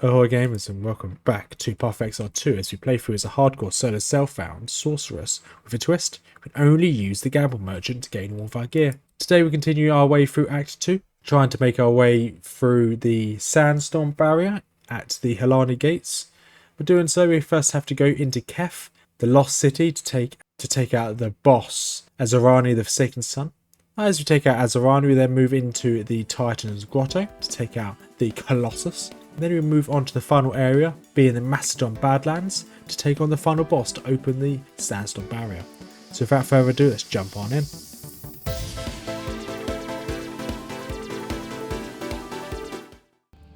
Ahoy gamers and welcome back to Path XR2 as we play through as a hardcore solo self-found sorceress with a twist. We can only use the gamble merchant to gain all of our gear. Today we continue our way through Act 2, trying to make our way through the sandstorm barrier at the Helani gates. For doing so we first have to go into Kef, the lost city, to take out the boss Azarani the Forsaken Son. As we take out Azarani, we then move into the Titan's Grotto to take out the Colossus. Then we move on to the final area, being the Macedon Badlands, to take on the final boss to open the Sandstorm Barrier. So without further ado, let's jump on in.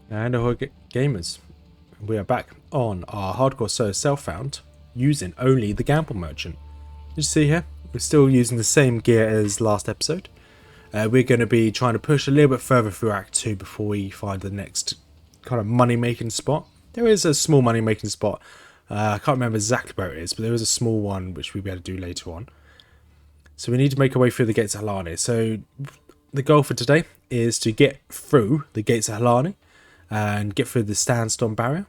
And ahoy gamers, we are back on our hardcore solo self-found, using only the gamble merchant. As you see here, we're still using the same gear as last episode. We're going to be trying to push a little bit further through Act 2 before we find the next kind of money making spot. There is a small money making spot. I can't remember exactly where it is, but there is a small one which we'll be able to do later on. So we need to make our way through the gates of Helani. So the goal for today is to get through the gates of Helani and get through the Sandstorm Barrier.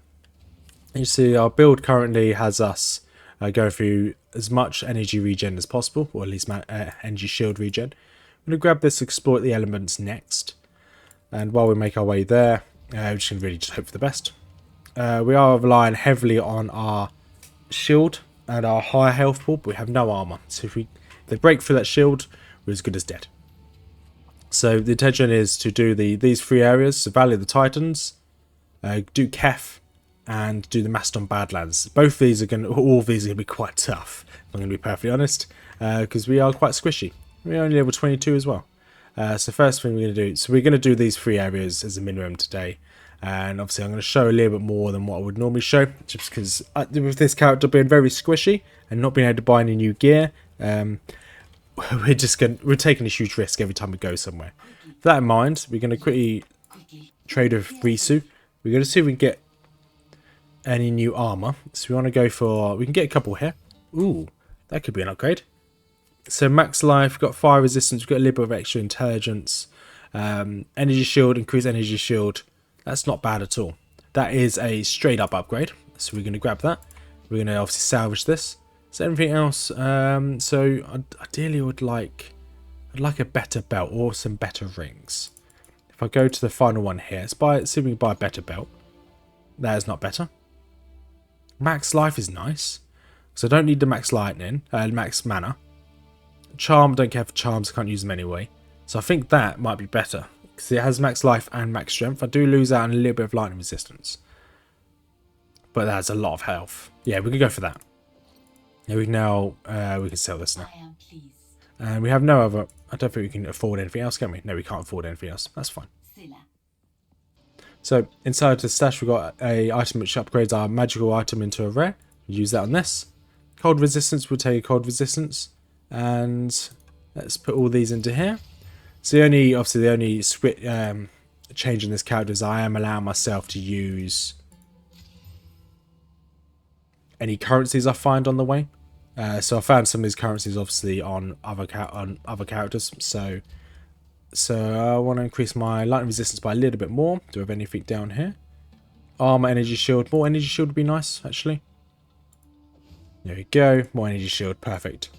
You see our build currently has us going through as much energy regen as possible, or at least energy shield regen. I'm going to grab this, exploit the elements next, and while we make our way there, we should really just hope for the best. We are relying heavily on our shield and our higher health pool, but we have no armor. So if they break through that shield, we're as good as dead. So the intention is to do these three areas: so Valley of the Titans, do Kef, and do the Macedon Badlands. All of these are going to be quite tough, if I'm going to be perfectly honest, because we are quite squishy. We're only level 22 as well. So first thing we're going to do, so we're going to do these three areas as a minimum today. And obviously I'm going to show a little bit more than what I would normally show, just because with this character being very squishy and not being able to buy any new gear, we're taking a huge risk every time we go somewhere. With that in mind, we're going to quickly trade with Risu. We're going to see if we can get any new armor. So we want to go for, we can get a couple here. Ooh, that could be an upgrade. So max life, we've got fire resistance, we've got a little bit of extra intelligence, energy shield, increased energy shield. That's not bad at all. That is a straight up upgrade. So we're going to grab that. We're going to obviously salvage this. So anything else? So ideally I'd like a better belt or some better rings. If I go to the final one here, let's see if we can buy a better belt. That is not better. Max life is nice. So I don't need the max lightning, max mana. Charm, don't care for charms, I can't use them anyway. So I think that might be better, because it has max life and max strength. I do lose out on a little bit of lightning resistance, but that's a lot of health. Yeah, we can go for that. Yeah, we can sell this now. And we have no other, I don't think we can afford anything else, can we? No, we can't afford anything else. That's fine. So inside the stash we've got a item which upgrades our magical item into a rare. We'll use that on this. Cold resistance, we'll take a cold resistance. And let's put all these into here. So the only change in this character is I am allowing myself to use any currencies I find on the way. So I found some of these currencies obviously on other characters. So I want to increase my lightning resistance by a little bit more. Do we have anything down here? Armor, energy shield. More energy shield would be nice actually. There we go. More energy shield. Perfect.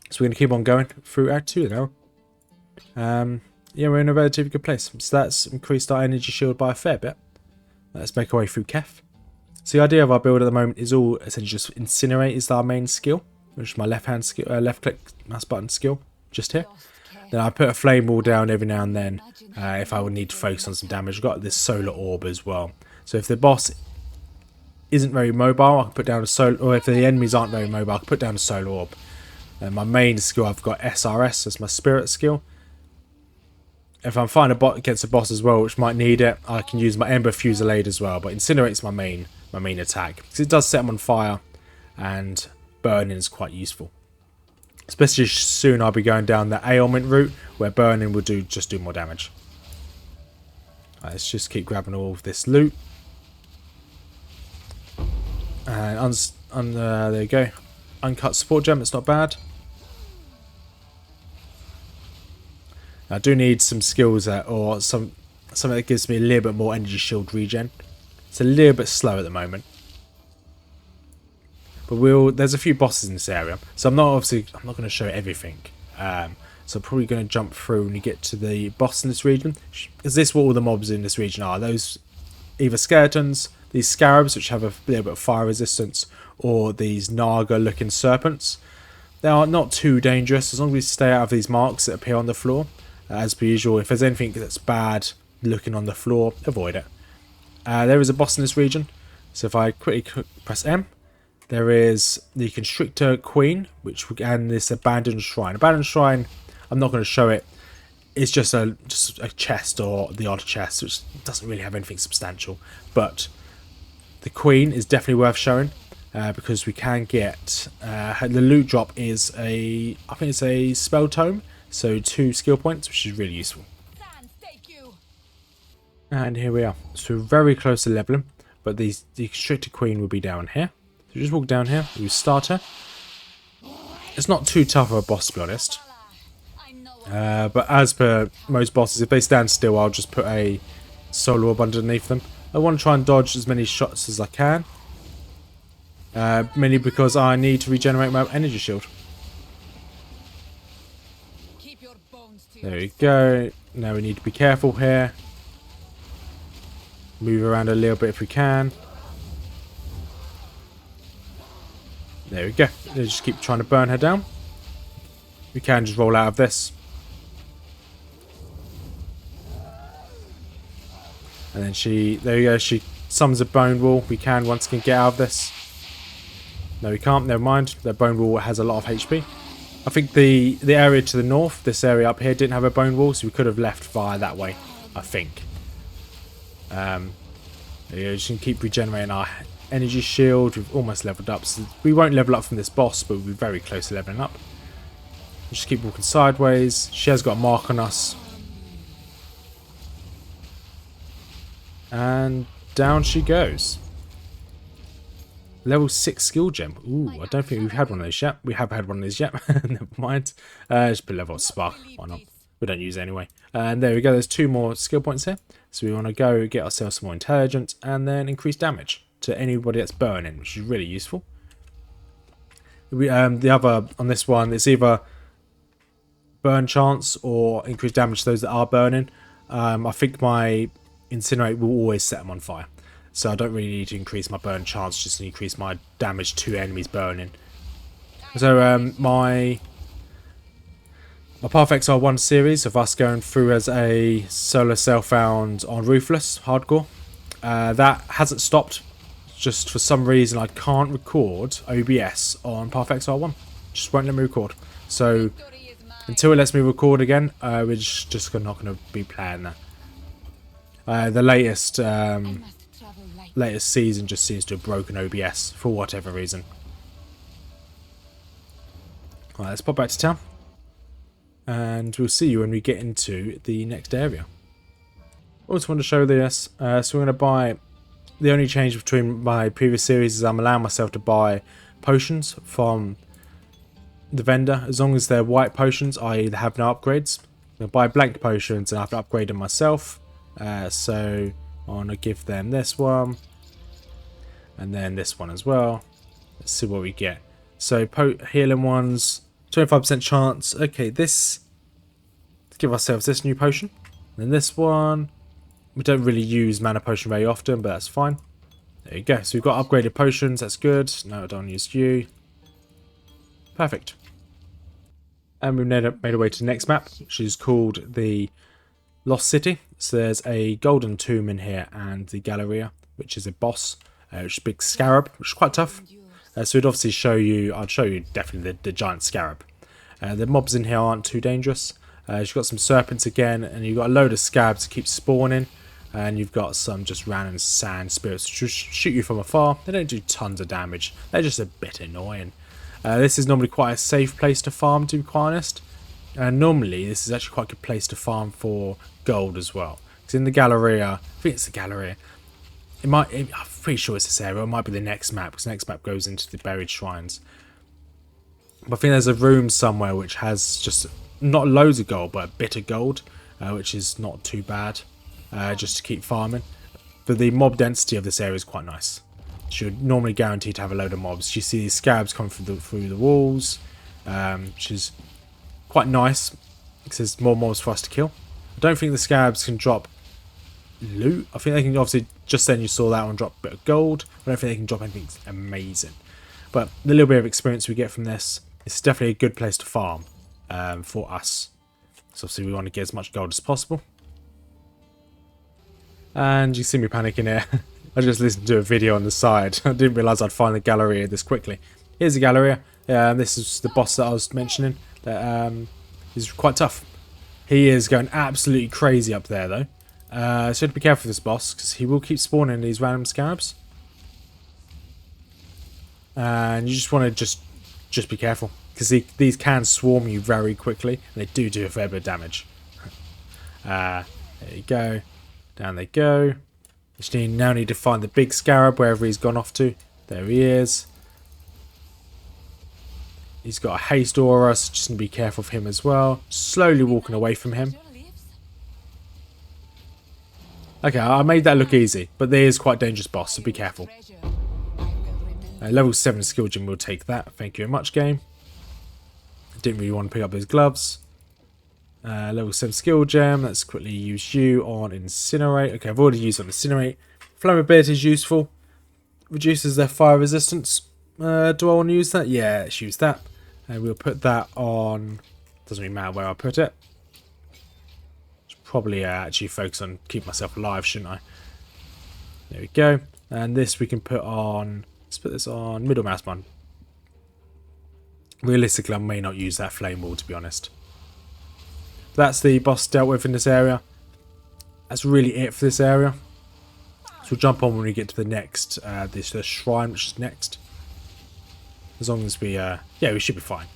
So we're going to keep on going through Act 2 now. Yeah, we're in a relatively good place. So that's increased our energy shield by a fair bit. Let's make our way through Kef. So the idea of our build at the moment is all essentially just incinerate is our main skill, which is my left click mouse button skill, just here. Then I put a flame wall down every now and then if I would need to focus on some damage. I've got this solar orb as well. So if the boss isn't very mobile, I can put down a solar, or if the enemies aren't very mobile, I can put down a solar orb. And my main skill, I've got SRS as my spirit skill. If I'm fighting against a boss as well, which might need it, I can use my Ember Fusillade as well. But Incinerate's my main attack, because it does set them on fire, and burning is quite useful. Especially soon, I'll be going down the ailment route, where burning will just do more damage. Right, let's just keep grabbing all of this loot. And there you go. Uncut support gem, it's not bad. I do need some skills or something that gives me a little bit more energy shield regen. It's a little bit slow at the moment. But there's a few bosses in this area, so I'm not going to show everything. So I'm probably going to jump through when you get to the boss in this region. Is this what all the mobs in this region are? Those either skeletons, these scarabs which have a little bit of fire resistance, or these naga looking serpents. They are not too dangerous as long as we stay out of these marks that appear on the floor. As per usual, if there's anything that's bad looking on the floor, avoid it. There is a boss in this region, so if I quickly press M, there is the Constrictor Queen, and this Abandoned Shrine. Abandoned Shrine, I'm not going to show it. It's just a chest or the odd chest, which doesn't really have anything substantial. But the Queen is definitely worth showing because we can get the loot drop is I think it's a spell tome, so 2 skill points, which is really useful. And here we are. So we're very close to leveling, but the Constrictor Queen will be down here. So just walk down here, we start her. It's not too tough of a boss, to be honest. But as per most bosses, if they stand still, I'll just put a soul orb underneath them. I want to try and dodge as many shots as I can. Mainly because I need to regenerate my energy shield. There we go. Now we need to be careful here. Move around a little bit if we can. There we go. Let's just keep trying to burn her down. We can just roll out of this. And then there you go, she summons a bone wall. We can once again get out of this. No, we can't, never mind. The bone wall has a lot of HP. I think the area to the north, this area up here, didn't have a bone wall, so we could have left via that way, I think. There you go, just can keep regenerating our energy shield. We've almost leveled up, so we won't level up from this boss, but we'll be very close to leveling up. Just keep walking sideways. She has got a mark on us. And down she goes. Level 6 skill gem. Ooh, I don't think we've had one of those yet. We have had one of those yet. Never mind. Just put level spark. Why not? We don't use it anyway. And there we go. There's 2 more skill points here. So we want to go get ourselves some more intelligence and then increase damage to anybody that's burning, which is really useful. The other on this one, it's either burn chance or increase damage to those that are burning. I think my incinerate will always set them on fire, so I don't really need to increase my burn chance, just to increase my damage to enemies burning. So my Path XR1 series of us going through as a solo self-found on Ruthless Hardcore, that hasn't stopped. Just for some reason I can't record OBS on Path XR1. Just won't let me record. So until it lets me record again, we're just not going to be playing that. The latest season just seems to have broken OBS for whatever reason. Alright, let's pop back to town. And we'll see you when we get into the next area. Also want to show this. So we're going to buy... The only change between my previous series is I'm allowing myself to buy potions from the vendor. As long as they're white potions, I have no upgrades. I'm going to buy blank potions and I have to upgrade them myself. So I want to give them this one. And then this one as well. Let's see what we get. So healing ones, 25% chance. Okay, let's give ourselves this new potion. And then this one. We don't really use mana potion very often, but that's fine. There you go. So we've got upgraded potions. That's good. No, I don't use you. Perfect. And we've made our way to the next map, which is called the Lost City. So there's a golden tomb in here and the Galleria, which is a boss, which is a big scarab, which is quite tough. So we'd obviously show you, I'd show you definitely the giant scarab. The mobs in here aren't too dangerous. You've got some serpents again, and you've got a load of scabs that keep spawning. And you've got some just random sand spirits which just shoot you from afar. They don't do tons of damage. They're just a bit annoying. This is normally quite a safe place to farm, to be quite honest. Normally, this is actually quite a good place to farm for gold as well. Because in the Galleria, I think it's the Galleria. I'm pretty sure it's this area. It might be the next map, because the next map goes into the buried shrines. But I think there's a room somewhere which has just not loads of gold, but a bit of gold, which is not too bad. Just to keep farming. but the mob density of this area is quite nice. So you're normally guaranteed to have a load of mobs. You see these scabs come through the walls, which is quite nice because there's more mobs for us to kill. I don't think the scabs can drop loot. I think they can, obviously, just then you saw that one drop a bit of gold. I don't think they can drop anything amazing. But the little bit of experience we get from this, it's definitely a good place to farm for us. So obviously we want to get as much gold as possible. And you see me panicking here. I just listened to a video on the side. I didn't realise I'd find the Galleria this quickly. Here's the Galleria. This is the boss that I was mentioning. That is quite tough. He is going absolutely crazy up there though. So you have to be careful with this boss because he will keep spawning these random scarabs. And you just want to just be careful because these can swarm you very quickly and they do a fair bit of damage. There you go. Down they go. You now need to find the big scarab wherever he's gone off to. There he is. He's got a haste aura, so just need to be careful of him as well. Slowly walking away from him. Okay, I made that look easy, but there is quite a dangerous boss, so be careful. Level 7 skill gem will take that. Thank you very much, game. Didn't really want to pick up those gloves. Level 7 skill gem. Let's quickly use you on Incinerate. Okay, I've already used on Incinerate. Flammability is useful. Reduces their fire resistance. Do I want to use that? Yeah, let's use that. And we'll put that on... Doesn't really matter where I put it. Should probably actually focus on keep myself alive, shouldn't I? There we go. And this we can put on... Let's put this on middle mouse button. Realistically, I may not use that flame wall, to be honest. That's the boss dealt with in this area. That's really it for this area. So we'll jump on when we get to the next, the shrine, which is next. As long as we, yeah, we should be fine.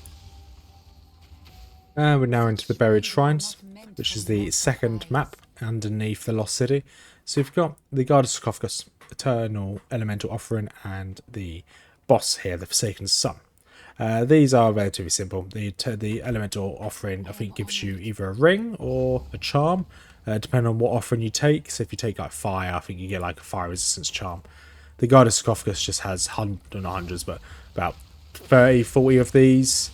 We're now into the Buried Shrines, which is the second map underneath the Lost City. So we've got the Guard Sarcophagus, Eternal Elemental Offering, and the boss here, the Forsaken Sun. These are relatively simple. The Elemental Offering, I think, gives you either a ring or a charm, depending on what offering you take. So if you take like fire, I think you get like a fire resistance charm. The Guard Sarcophagus just has not hundreds, but about 30, 40 of these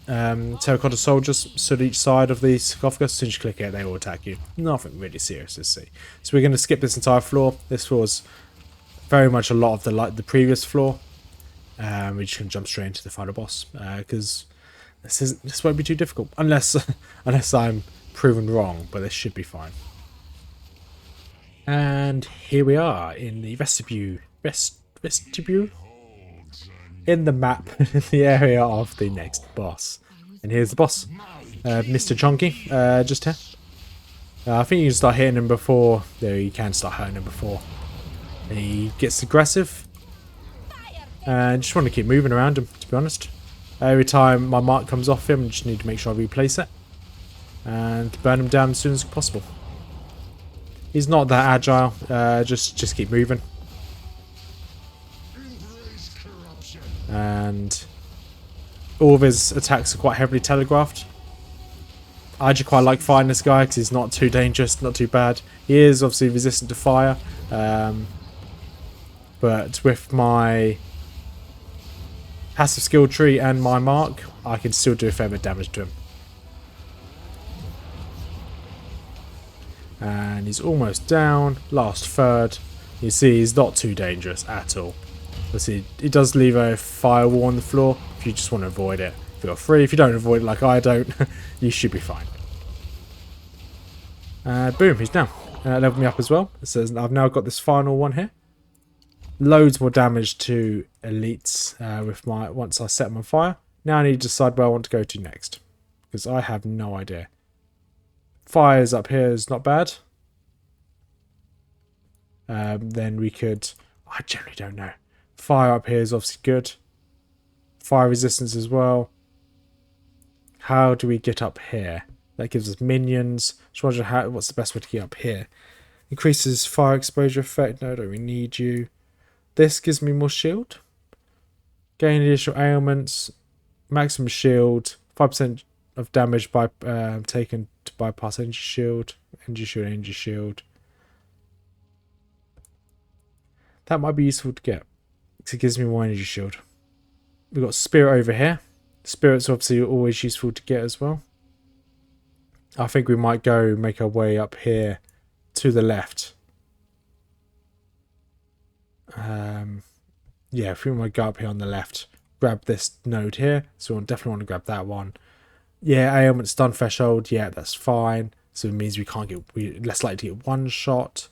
terracotta soldiers stood each side of the sarcophagus. As soon as you click it, they will attack you. Nothing really serious to see. So we're going to skip this entire floor. This floor is very much a lot of the previous floor. We're just going to jump straight into the final boss because this won't be too difficult unless I'm proven wrong, but this should be fine. And here we are in the vestibule in the map, in the area of the next boss. And here's the boss, Mr. Chunky, just here. I think you can start hitting him before. There, you can start hitting him before he gets aggressive. And just want to keep moving around him, to be honest. Every time my mark comes off him, I just need to make sure I replace it. And burn him down as soon as possible. He's not that agile, just keep moving. And all of his attacks are quite heavily telegraphed. I actually quite like fighting this guy because he's not too dangerous, not too bad. He is obviously resistant to fire. But with my passive skill tree and my mark, I can still do a fair bit of damage to him. And he's almost down. Last third. You see he's not too dangerous at all. Let's see, it does leave a firewall on the floor. If you just want to avoid it, feel free. If you don't avoid it like I don't, you should be fine. Boom, he's down. Leveled me up as well. It says I've now got this final one here. Loads more damage to elites with my once I set them on fire. Now I need to decide where I want to go to next, because I have no idea. Fires up here is not bad. Then we could... I generally don't know. Fire up here is obviously good. Fire resistance as well. How do we get up here? That gives us minions. Just wondering what's the best way to get up here. Increases fire exposure effect. No, don't we need you. This gives me more shield. Gain additional ailments. Maximum shield. 5% of damage by taken to bypass energy shield. Energy shield, energy shield. That might be useful to get, because it gives me more energy shield. We've got Spirit over here. Spirit's obviously always useful to get as well. I think we might go make our way up here to the left. Yeah, if we want to go up here on the left, grab this node here. So we definitely want to grab that one. Yeah, ailment stun threshold. Yeah, that's fine. So it means we're less likely to get one shot.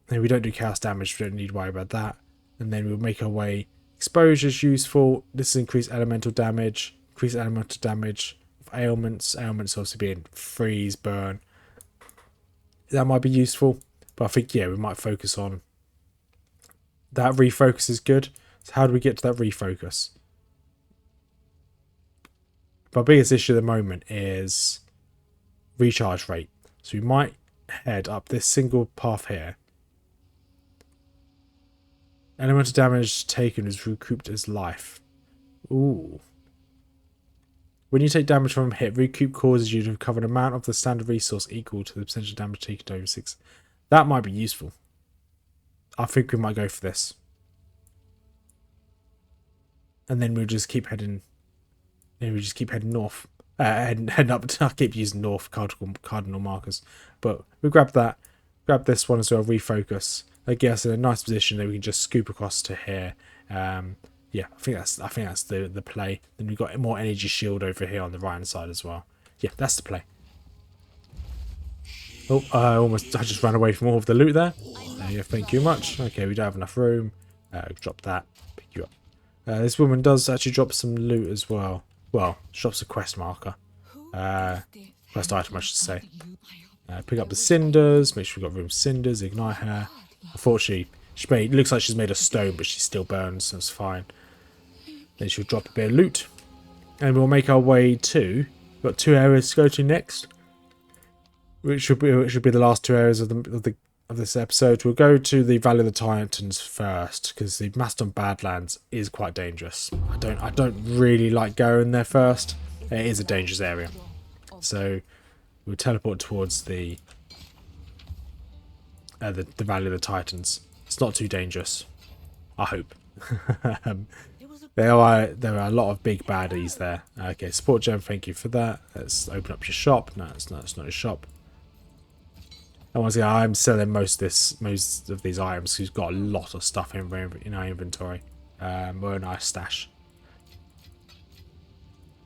And we don't do chaos damage. We don't need to worry about that. And then we'll make our way. Exposure is useful. This is increased elemental damage. Increased elemental damage of ailments. Ailments obviously being freeze, burn. That might be useful. But I think, yeah, we might focus on that. Refocus is good. So how do we get to that refocus? My biggest issue at the moment is recharge rate. So we might head up this single path here. Elemental damage taken is recouped as life. Ooh. When you take damage from a hit, recoup causes you to recover an amount of the standard resource equal to the potential damage taken over 6. That might be useful. I think we might go for this. And then we'll just keep heading. Then we just keep heading north. Heading up. I keep using north cardinal markers. But we'll grab that. Grab this one as well. Refocus. That gets us in a nice position that we can just scoop across to here. Yeah, I think that's the play. Then we've got more energy shield over here on the right hand side as well. Yeah, that's the play. Oh, I just ran away from all of the loot there. Yeah, thank you much. Okay, we don't have enough room. Drop that. Pick you up. This woman does actually drop some loot as well. Well, she drops a quest marker. Quest item, I should say. Pick up the cinders. Make sure we've got room cinders. Ignite her. Unfortunately, it looks like she's made of stone, but she still burns, so it's fine. Then she'll drop a bit of loot. And we'll make our way to... We've got 2 areas to go to next. Which should be the last 2 areas of this episode. We'll go to the Valley of the Titans first, because the Mastodon Badlands is quite dangerous. I don't really like going there first. It is a dangerous area. So we'll teleport towards the Valley of the Titans. It's not too dangerous, I hope. There are a lot of big baddies there. Okay, support gem, thank you for that. Let's open up your shop. No, it's not a shop. And once again, I'm selling most of these items. We've got a lot of stuff in our inventory. We're a nice stash.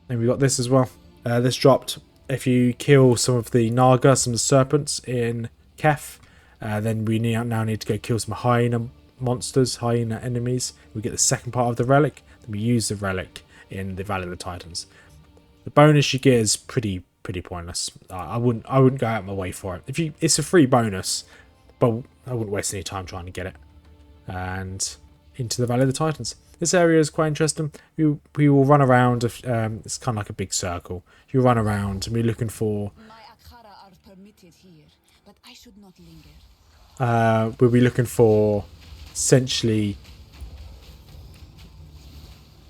And we got this as well. This dropped if you kill some of the Naga, some of the serpents in Kef. Then we now need to go kill some hyena monsters, hyena enemies. We get the second part of the relic. Then we use the relic in the Valley of the Titans. The bonus you get is pretty pointless. I wouldn't go out of my way for it. It's a free bonus, but I wouldn't waste any time trying to get it. And into the Valley of the Titans. This area is quite interesting. We will run around. It's kind of like a big circle. You run around and we're looking for. We'll be looking for essentially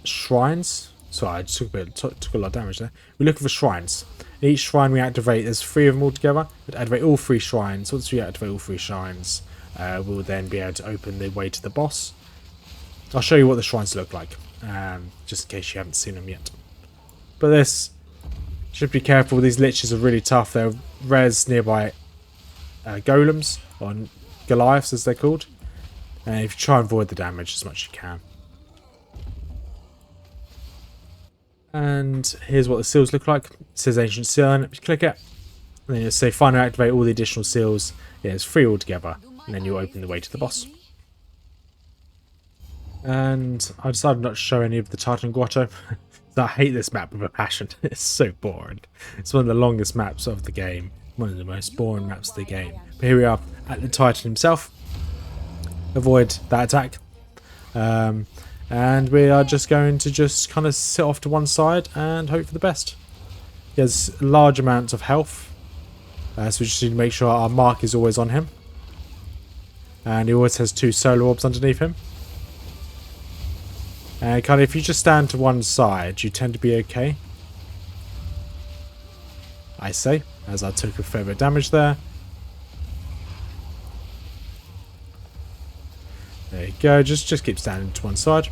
shrines. Sorry, I just took a lot of damage there. We're looking for shrines. In each shrine we activate, there's 3 of them all together. We activate all 3 shrines. Once we activate all 3 shrines, we'll then be able to open the way to the boss. I'll show you what the shrines look like, just in case you haven't seen them yet. But this, should be careful. These liches are really tough. They're res nearby golems, or Goliaths as they're called. And if you try and avoid the damage as much as you can. And here's what the seals look like. It says Ancient Seal, and if you click it, and then you'll say finally activate all the additional seals. Yeah, it's 3 altogether, and then you'll open the way to the boss. And I decided not to show any of the Titan Grotto. I hate this map with a passion. It's so boring. It's one of the longest maps of the game. One of the most boring maps of the game. But here we are at the Titan himself. Avoid that attack. And we are just going to kind of sit off to one side and hope for the best. He has large amounts of health. So we just need to make sure our mark is always on him. And he always has 2 solar orbs underneath him. And kind of if you just stand to one side, you tend to be okay. I say, as I took a fair bit of damage there. There you go. Just keep standing to one side.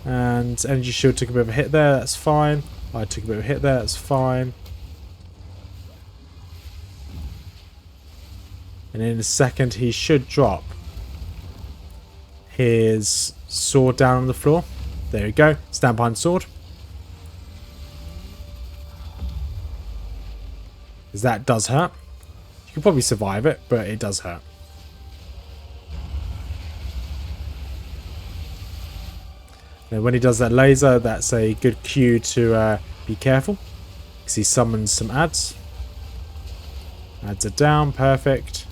And energy shield took a bit of a hit there. That's fine. I took a bit of a hit there. That's fine. And in a second, he should drop his sword down on the floor. There we go. Stand behind the sword. Because that does hurt. You can probably survive it, but it does hurt. Now, when he does that laser, that's a good cue to be careful. Because he summons some ads. Ads are down. Perfect.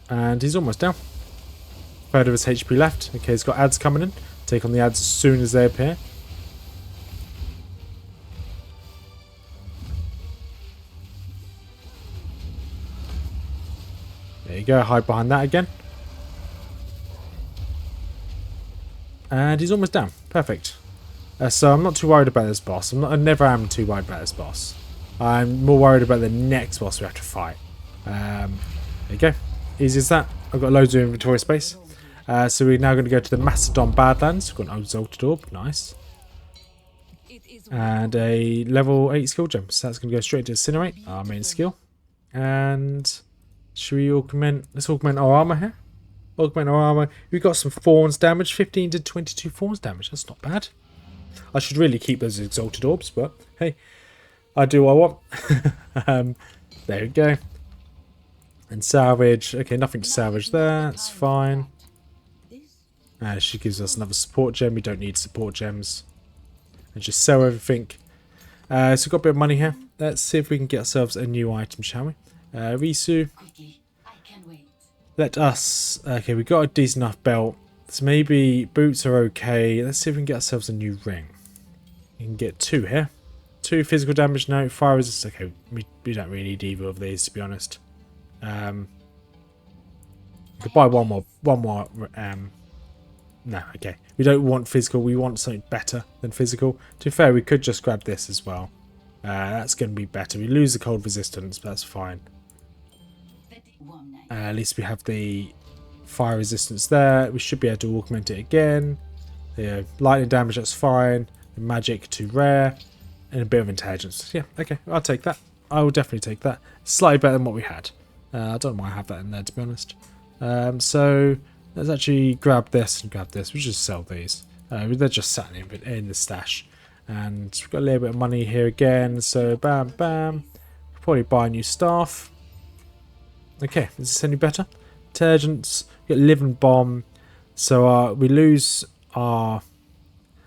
And he's almost down. Third of his HP left. Okay, he's got ads coming in. Take on the ads as soon as they appear. There you go, hide behind that again. And he's almost down. Perfect. So I'm not too worried about this boss. I never am too worried about this boss. I'm more worried about the next boss we have to fight. There you go. Easy as that. I've got loads of inventory space. So we're now going to go to the Mastodon Badlands. We've got an Exalted Orb. Nice. And a level 8 skill gem. So that's going to go straight to Incinerate, our main skill. And should we augment? Let's augment our armor here. Augment our armor. We've got some Thorns damage. 15 to 22 Thorns damage. That's not bad. I should really keep those Exalted Orbs, but hey, I do what I want. There we go. And salvage. Okay, nothing to salvage there. That's fine. She gives us another support gem. We don't need support gems. And just sell everything. So we've got a bit of money here. Let's see if we can get ourselves a new item, shall we? Risu. Let us... Okay, we got a decent enough belt. So maybe boots are okay. Let's see if we can get ourselves a new ring. We can get 2 here. 2 physical damage, no. Fire resistance. Okay, we don't really need either of these, to be honest. We could buy one more. No, okay. We don't want physical. We want something better than physical. To be fair, we could just grab this as well. That's going to be better. We lose the cold resistance, but that's fine. At least we have the fire resistance there. We should be able to augment it again. Yeah, lightning damage, that's fine. Magic to rare. And a bit of intelligence. Yeah, okay. I'll take that. I will definitely take that. Slightly better than what we had. I don't mind have that in there, to be honest. So let's actually grab this and grab this. We'll just sell these. They're just sat in the stash. And we've got a little bit of money here again. So bam, bam. Probably buy a new staff. Okay, is this any better? Intelligence. We get live and bomb. So we lose our...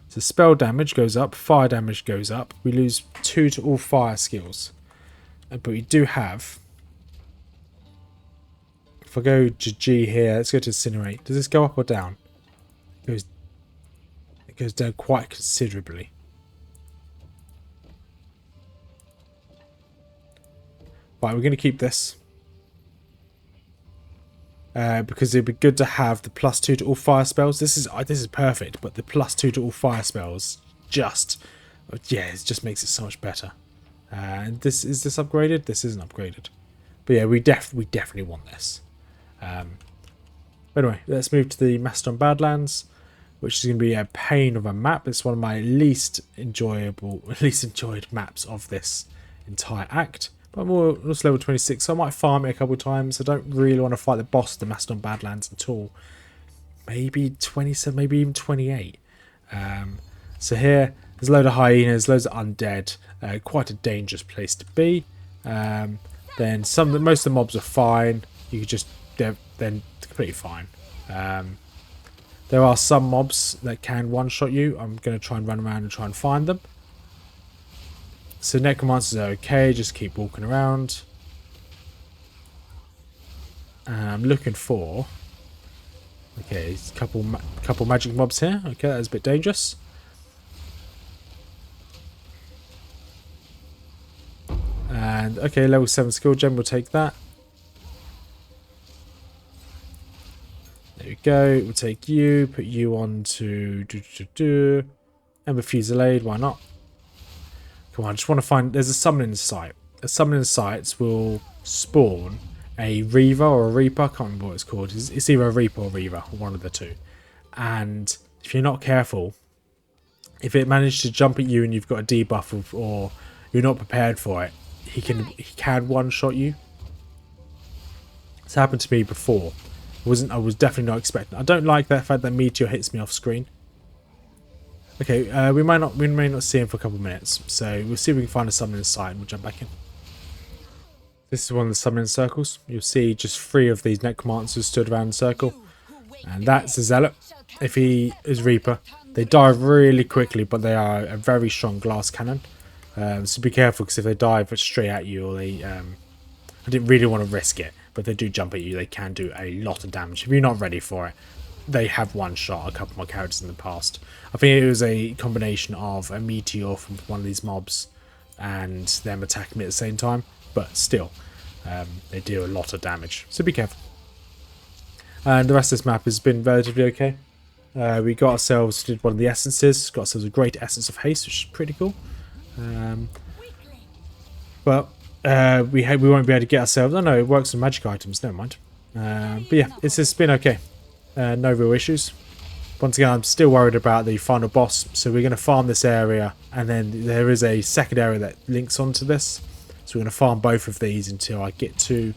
So spell damage goes up. Fire damage goes up. We lose 2 to all fire skills. But we do have... If I go to G here, let's go to Incinerate. Does this go up or down? It goes down quite considerably. Right, we're going to keep this. Because it'd be good to have the +2 to all fire spells. This is perfect, but the +2 to all fire spells it just makes it so much better. And is this upgraded? This isn't upgraded. But yeah, we definitely want this. Anyway, let's move to the Mastodon Badlands, which is going to be a pain of a map. It's one of my least enjoyed maps of this entire act. But I'm also level 26, so I might farm it a couple of times. I don't really want to fight the boss of the Mastodon Badlands at all. Maybe 27, maybe even 28. So here, there's a load of hyenas, loads of undead. Quite a dangerous place to be. Then most of the mobs are fine. You could just... They're completely fine. There are some mobs that can one-shot you. I'm going to try and run around and try and find them. So necromancers are okay, just keep walking around. I'm looking for... Okay, a couple magic mobs here. Okay, that's a bit dangerous. And, okay, level 7 skill gem, we'll take that. There we go, we'll take you, put you on to... Ember Fusillade, why not? Come on, I just want to find... There's a summoning site. A summoning site will spawn a Reaver or a Reaper. I can't remember what it's called. It's either a Reaper or Reaver, or one of the two. And if you're not careful, if it managed to jump at you and you've got a debuff or you're not prepared for it, he can one-shot you. It's happened to me before. I was definitely not expecting. I don't like that fact that Meteor hits me off screen. Okay, we may not see him for a couple of minutes, so we'll see if we can find a summoning site and we'll jump back in. This is one of the summoning circles. You'll see just 3 of these necromancers stood around the circle, and that's a zealot. If he is Reaper, they dive really quickly, but they are a very strong glass cannon. So be careful, because if they dive straight at you, or they, I didn't really want to risk it, but if they do jump at you, they can do a lot of damage. If you're not ready for it, they have one-shot a couple of my characters in the past. I think it was a combination of a meteor from one of these mobs and them attacking me at the same time, but still, they do a lot of damage, so be careful. And the rest of this map has been relatively okay. We got ourselves, did one of the essences, got ourselves a great essence of haste, which is pretty cool. But we won't be able to get ourselves... Oh no, it works on magic items, never mind. But yeah, it's been okay. No real issues. Once again, I'm still worried about the final boss, so we're going to farm this area, and then there is a second area that links onto this. So we're going to farm both of these until I get to...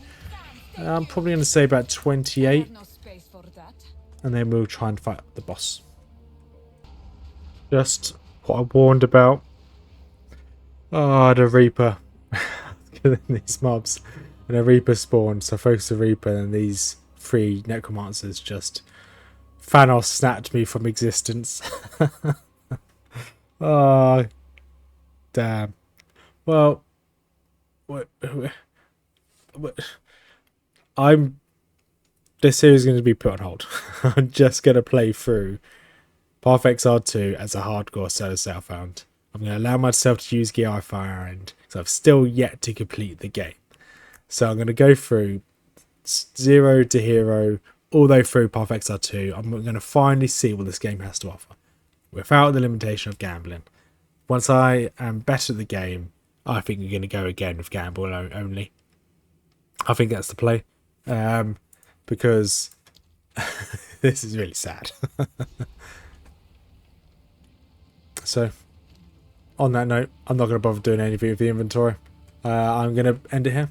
I'm probably going to say about 28. And then we'll try and fight the boss. Just what I warned about. Oh, the Reaper. These mobs. And a Reaper spawned, so focus the Reaper, and these 3 necromancers just... Thanos snapped me from existence. Oh, damn. Well, this series is going to be put on hold. I'm just going to play through Path XR2 as a hardcore solo self-found. I'm going to allow myself to use gear I fire end, because I've still yet to complete the game. So I'm going to go through 0 to hero, all the way through Path XR2. I'm going to finally see what this game has to offer, without the limitation of gambling. Once I am better at the game, I think we're going to go again with gamble only. I think that's the play. Because this is really sad. So, on that note, I'm not going to bother doing anything with the inventory. I'm going to end it here.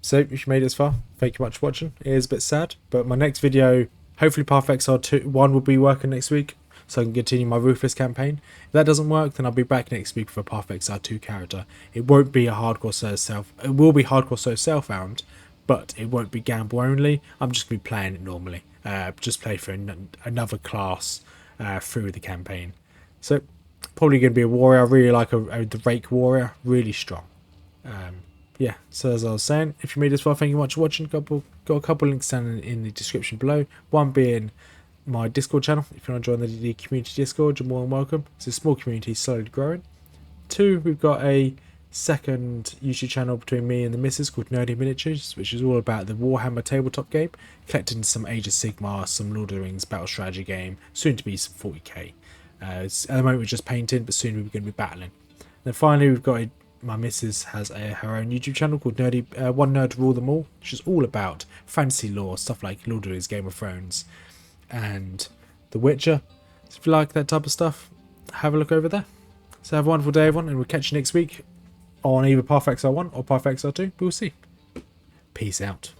So, if you made it this far, thank you much for watching. It is a bit sad, but my next video, hopefully Path XR1 will be working next week, so I can continue my Ruthless campaign. If that doesn't work, then I'll be back next week with a Path XR2 character. It won't be a hardcore solo it will be hardcore solo self-found, but it won't be gamble only. I'm just going to be playing it normally. Just play for another class through the campaign. So, probably going to be a warrior. I really like the Rake warrior. Really strong. Yeah, so as I was saying, if you made this far, thank you much for watching. Got a couple links down in the description below. One being my Discord channel. If you want to join the community Discord, you're more than welcome. It's a small community, slowly growing. 2, we've got a second YouTube channel between me and the missus called Nerdy Miniatures, which is all about the Warhammer tabletop game, collecting some Age of Sigmar, some Lord of the Rings battle strategy game, soon to be some 40k. At the moment we're just painting, but soon we're going to be battling. And then finally we've got my missus has her own YouTube channel called One Nerd Rule Them All, which is all about fantasy lore, stuff like Lord of the Rings, Game of Thrones, and The Witcher. So if you like that type of stuff, have a look over there. So have a wonderful day, everyone, and we'll catch you next week on either Path XR1 or Path XR2. We'll see. Peace out.